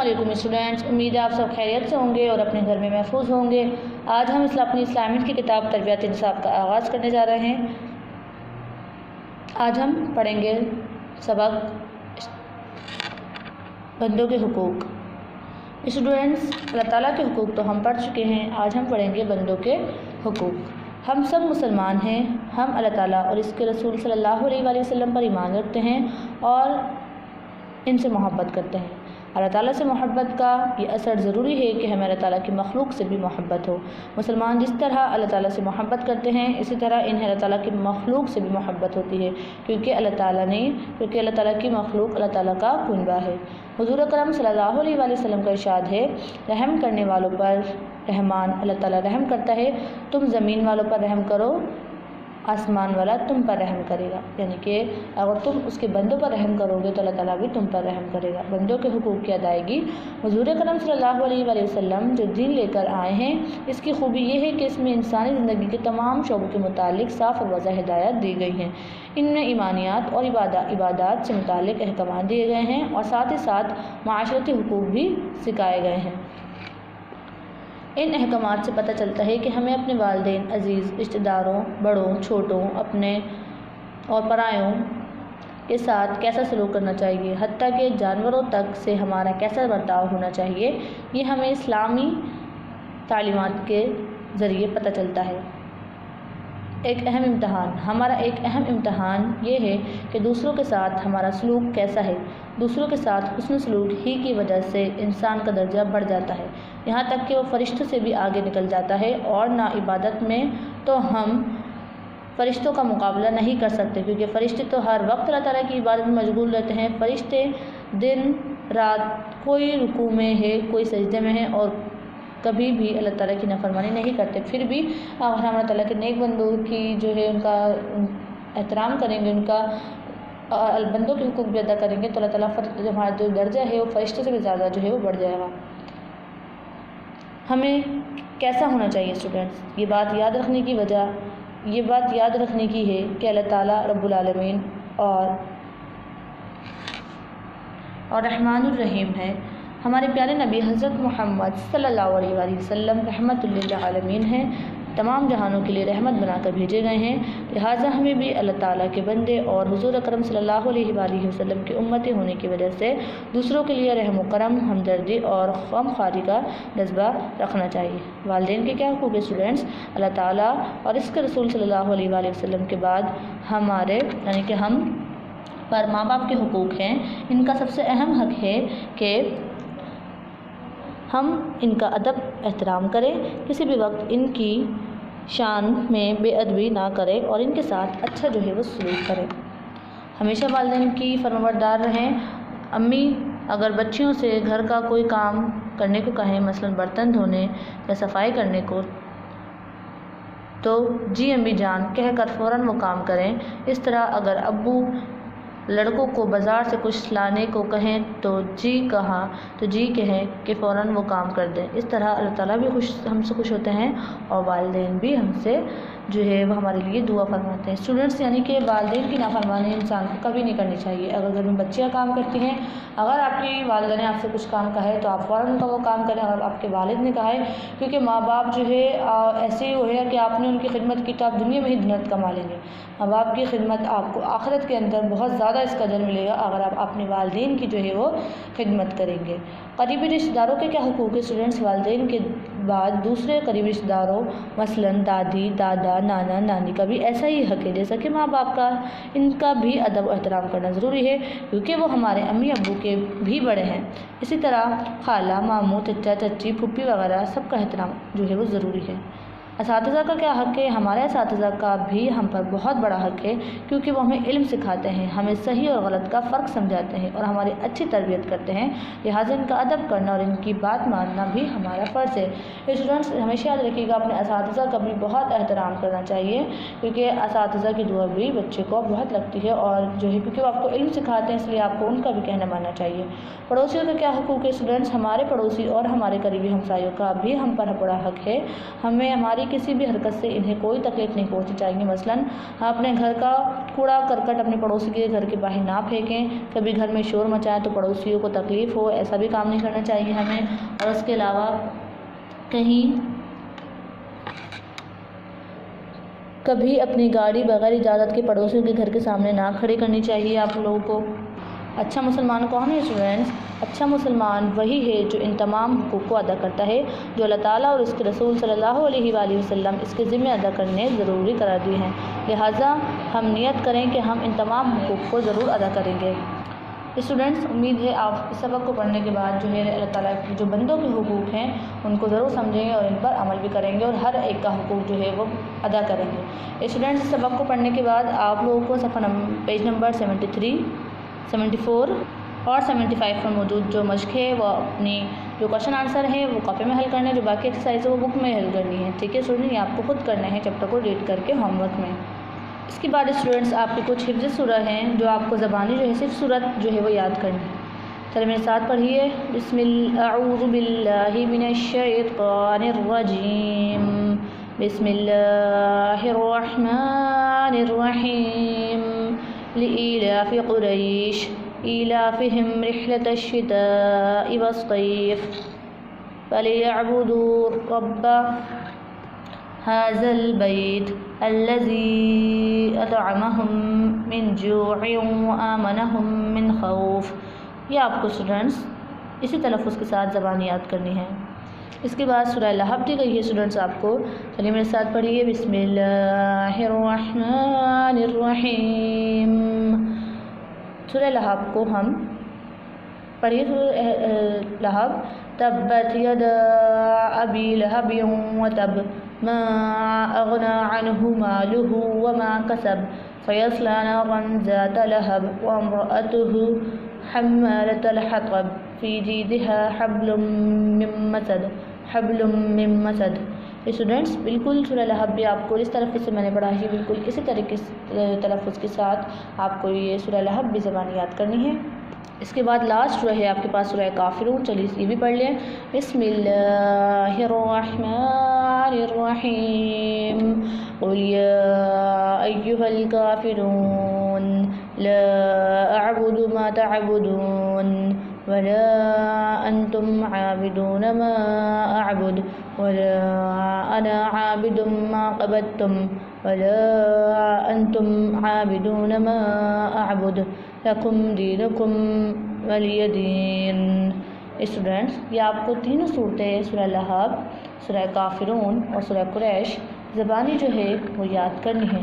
علیکم اسٹوڈینٹس، امید ہے آپ سب خیریت سے ہوں گے اور اپنے گھر میں محفوظ ہوں گے۔ آج ہم اپنی اسلامک کی کتاب تربیت انصاف کا آغاز کرنے جا رہے ہیں۔ آج ہم پڑھیں گے سبق بندوں کے حقوق۔ اسٹوڈینٹس، اللہ تعالیٰ کے حقوق تو ہم پڑھ چکے ہیں، آج ہم پڑھیں گے بندوں کے حقوق۔ ہم سب مسلمان ہیں، ہم اللہ تعالیٰ اور اس کے رسول صلی اللہ علیہ وآلہ وسلم پر ایمان رکھتے ہیں اور ان سے محبت کرتے ہیں۔ اللہ تعالیٰ سے محبت کا یہ اثر ضروری ہے کہ ہمیں اللہ تعالیٰ کی مخلوق سے بھی محبت ہو۔ مسلمان جس طرح اللہ تعالیٰ سے محبت کرتے ہیں، اسی طرح انہیں اللہ تعالیٰ کی مخلوق سے بھی محبت ہوتی ہے، کیونکہ اللہ تعالیٰ کی مخلوق اللہ تعالیٰ کا کنبہ ہے۔ حضور اکرم صلی اللہ علیہ وآلہ وسلم کا ارشاد ہے، رحم کرنے والوں پر رحمان اللہ تعالیٰ رحم کرتا ہے، تم زمین والوں پر رحم کرو، آسمان والا تم پر رحم کرے گا۔ یعنی کہ اگر تم اس کے بندوں پر رحم کرو گے تو اللہ تعالیٰ بھی تم پر رحم کرے گا۔ بندوں کے حقوق کی ادائیگی۔ حضور اکرم صلی اللہ علیہ وآلہ وسلم جو دین لے کر آئے ہیں، اس کی خوبی یہ ہے کہ اس میں انسانی زندگی کے تمام شعبوں کے متعلق صاف اور واضح ہدایات دی گئی ہیں۔ ان میں ایمانیات اور عبادات سے متعلق احکامات دیے گئے ہیں اور ساتھ ہی ساتھ معاشرتی حقوق بھی سکھائے گئے ہیں۔ ان احکامات سے پتہ چلتا ہے کہ ہمیں اپنے والدین، عزیز رشتہ داروں، بڑوں چھوٹوں، اپنے اور پرایوں کے ساتھ کیسا سلوک کرنا چاہیے، حتیٰ کہ جانوروں تک سے ہمارا کیسا برتاؤ ہونا چاہیے۔ یہ ہمیں اسلامی تعلیمات کے ذریعے پتہ چلتا ہے۔ ہمارا ایک اہم امتحان یہ ہے کہ دوسروں کے ساتھ ہمارا سلوک کیسا ہے۔ دوسروں کے ساتھ حسن سلوک ہی کی وجہ سے انسان کا درجہ بڑھ جاتا ہے، یہاں تک کہ وہ فرشتوں سے بھی آگے نکل جاتا ہے، اور نہ عبادت میں تو ہم فرشتوں کا مقابلہ نہیں کر سکتے، کیونکہ فرشتے تو ہر وقت اللہ تعالیٰ کی عبادت میں مشغول رہتے ہیں۔ فرشتے دن رات کوئی رکوع میں ہے، کوئی سجدے میں ہے، اور کبھی بھی اللہ تعالیٰ کی نافرمانی نہیں کرتے۔ پھر بھی اگر ہم اللہ تعالیٰ کے نیک بندوں کی جو ہے ان کا احترام کریں گے، ان کا بندوں کے حقوق بھی ادا کریں گے، تو اللہ تعالیٰ ہمارا جو درجہ ہے وہ فرشتوں سے بھی زیادہ جو ہے وہ بڑھ جائے گا۔ ہمیں کیسا ہونا چاہیے اسٹوڈنٹس؟ یہ بات یاد رکھنے کی ہے کہ اللہ تعالیٰ رب العالمین اور رحمان الرحیم ہے۔ ہمارے پیارے نبی حضرت محمد صلی اللہ علیہ وآلہ وسلم رحمت للعالمین ہیں، تمام جہانوں کے لیے رحمت بنا کر بھیجے گئے ہیں، لہٰذا ہمیں بھی اللہ تعالیٰ کے بندے اور حضور اکرم صلی اللہ علیہ وآلہ وسلم کی امتی ہونے کی وجہ سے دوسروں کے لیے رحم و کرم، ہمدردی اور غمخواری کا جذبہ رکھنا چاہیے۔ والدین کے کیا حقوق ہیں اسٹوڈنٹس؟ اللہ تعالیٰ اور اس کے رسول صلی اللہ علیہ وآلہ وسلم کے بعد ہمارے یعنی کہ ہم پر ماں باپ کے حقوق ہیں۔ ان کا سب سے اہم حق ہے کہ ہم ان کا ادب احترام کریں، کسی بھی وقت ان کی شان میں بے ادبی نہ کریں اور ان کے ساتھ اچھا جو ہے وہ سلوک کریں۔ ہمیشہ والدین کی فرمانبردار رہیں۔ امی اگر بچیوں سے گھر کا کوئی کام کرنے کو کہیں، مثلاً برتن دھونے یا صفائی کرنے کو، تو جی امی جان کہہ کر فوراً وہ کام کریں۔ اس طرح اگر ابو لڑکوں کو بازار سے کچھ لانے کو کہیں تو جی کہیں کہ فوراً وہ کام کر دیں۔ اس طرح اللہ تعالیٰ بھی ہم سے خوش ہوتے ہیں اور والدین بھی ہم سے جو ہے وہ ہمارے لیے دعا فرماتے ہیں۔ اسٹوڈنٹس، یعنی کہ والدین کی نافرمانی انسان کو کبھی نہیں کرنی چاہیے۔ اگر گھر میں بچیاں کام کرتی ہیں، اگر آپ کی والدہ نے آپ سے کچھ کام کہا ہے تو آپ فوراً ان کا وہ کام کریں۔ اگر آپ کے والد نے کہا ہے، کیونکہ ماں باپ جو ہے ایسے ہی ہے کہ آپ نے ان کی خدمت کی تو آپ دنیا میں ہی جنت کما لیں گے۔ ماں باپ کی خدمت آپ کو آخرت کے اندر بہت زیادہ اس کا اجر ملے گا اگر آپ اپنے والدین کی جو ہے وہ خدمت کریں گے۔ قریبی رشتہ داروں کے کیا حقوق ہے اسٹوڈنٹس؟ والدین کے بعد دوسرے قریبی رشتہ داروں مثلاً دادی، دادا، نانا، نانی کا بھی ایسا ہی حق ہے جیسا کہ ماں باپ کا۔ ان کا بھی ادب و احترام کرنا ضروری ہے، کیونکہ وہ ہمارے امی ابو کے بھی بڑے ہیں۔ اسی طرح خالہ، ماموں، چچا، چچی، پھوپھی وغیرہ سب کا احترام جو ہے وہ ضروری ہے۔ اساتذہ کا کیا حق ہے؟ ہمارے اساتذہ کا بھی ہم پر بہت بڑا حق ہے، کیونکہ وہ ہمیں علم سکھاتے ہیں، ہمیں صحیح اور غلط کا فرق سمجھاتے ہیں اور ہماری اچھی تربیت کرتے ہیں، لہٰذا ان کا ادب کرنا اور ان کی بات ماننا بھی ہمارا فرض ہے۔ اسٹوڈنٹس، ہمیشہ یاد رکھیے گا اپنے اساتذہ کا بھی بہت احترام کرنا چاہیے، کیونکہ اساتذہ کی دعا بھی بچے کو بہت لگتی ہے، اور جو ہے کیونکہ وہ آپ کو علم سکھاتے ہیں، اس لیے آپ کو ان کا بھی کہنا ماننا چاہیے۔ پڑوسیوں کا کیا حقوق ہے اسٹوڈنٹس؟ ہمارے پڑوسی اور ہمارے قریبی ہمسایوں کا بھی ہم پر بڑا حق ہے۔ ہمیں ہماری باقی کسی بھی حرکت سے انہیں کوئی تکلیف نہیں پہنچنی چاہیے۔ مثلاً اپنے گھر کا کوڑا کرکٹ اپنے پڑوسی کے گھر کے باہر نہ پھینکیں، کبھی گھر میں شور مچائیں تو پڑوسیوں کو تکلیف ہو، ایسا بھی کام نہیں کرنا چاہیے ہمیں۔ اور اس کے علاوہ کبھی اپنی گاڑی بغیر اجازت کے پڑوسیوں کے گھر کے سامنے نہ کھڑی کرنی چاہیے آپ لوگوں کو۔ اچھا مسلمان کون ہے اسٹوڈنٹس؟ اچھا مسلمان وہی ہے جو ان تمام حقوق کو ادا کرتا ہے جو اللہ تعالیٰ اور اس کے رسول صلی اللہ علیہ وآلہ وسلم اس کے ذمہ ادا کرنے ضروری قرار دیے ہیں، لہٰذا ہم نیت کریں کہ ہم ان تمام حقوق کو ضرور ادا کریں گے۔ اسٹوڈنٹس امید ہے آپ اس سبق کو پڑھنے کے بعد جو ہے اللہ تعالیٰ کی جو بندوں کے حقوق ہیں ان کو ضرور سمجھیں گے اور ان پر عمل بھی کریں گے اور ہر ایک کا حقوق جو ہے وہ ادا کریں گے۔ اسٹوڈنٹس اس سبق کو پڑھنے کے بعد آپ لوگوں کو صفحہ پیج نمبر 73، 74 اور 75 پر موجود جو مشق ہے وہ اپنی جو کوشچن آنسر ہے وہ کاپی میں حل کرنا ہے، جو باقی ایکسرسائز ہے وہ بک میں حل کرنی ہے، ٹھیک ہے اسٹوڈنٹ؟ یہ آپ کو خود کرنا ہے چیپٹر کو ریڈ کر کے ہوم ورک میں۔ اس کے بعد اسٹوڈنٹس آپ کے کچھ حفظ سورہ ہیں جو آپ کو زبانی جو ہے صرف سورت جو ہے وہ یاد کرنی ہے۔ چلے میرے ساتھ پڑھیے، اعوذ باللہ من الشیطان الرجیم، بسم اللہ الرحمن الرحیم، لإیلاف قریش ایلافہم رحلۃ الشتاء والصیف فلیعبدوا رب هذا البيت الذي أطعمهم من جوع وآمنهم من خوف۔ یہ آپ کو اسٹوڈنٹس اسی تلفظ کے ساتھ زبان یاد کرنی ہے۔ اس کے بعد سورہ لہب دی گئی ہے اسٹوڈنٹس آپ کو، چلیے میرے ساتھ پڑھیے، بسم اللہ الرحمن الرحیم۔ سورہ لہب کو ہم پڑھیے، سورہ لہب، تبت یدا ابی لہب وتب ما اغنى عنه ماله وما كسب سيصلى نارا ذات لهب وامرأته حمالة الحطب في جيدها حبل من مسد۔ اسٹوڈنٹس بالکل سورہ لہب بھی آپ کو اس تلفظ سے میں نے پڑھا ہے، بالکل اسی طریقے سے تلفظ کے ساتھ آپ کو یہ سورہ لہب بھی زبان یاد کرنی ہے۔ اس کے بعد لاسٹ سورہ ہے آپ کے پاس سورہ کافرون، چلیے یہ بھی پڑھ لیں، بسم اللہ الرحمن الرحیم، قل یا ایہا الکافرون لا اعبد ما تعبدون ولا انتم عابدون ما اعبد ولا انا عابد ما عبدتم ولا انتم عابدون ما اعبد لکم دینکم ولی دین۔ اسٹوڈنٹس یہ آپ کو تینوں صورتیں سورہ لہب، سورہ کافرون اور سورہ قریش زبانی جو ہے وہ یاد کرنی ہے۔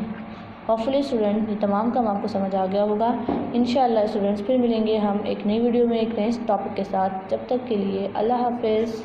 ہوپفلی اسٹوڈنٹ یہ تمام کام آپ کو سمجھ آ گیا ہوگا۔ انشاءاللہ اسٹوڈنٹس پھر ملیں گے ہم ایک نئی ویڈیو میں ایک نئے ٹاپک کے ساتھ، جب تک کے لیے اللہ حافظ۔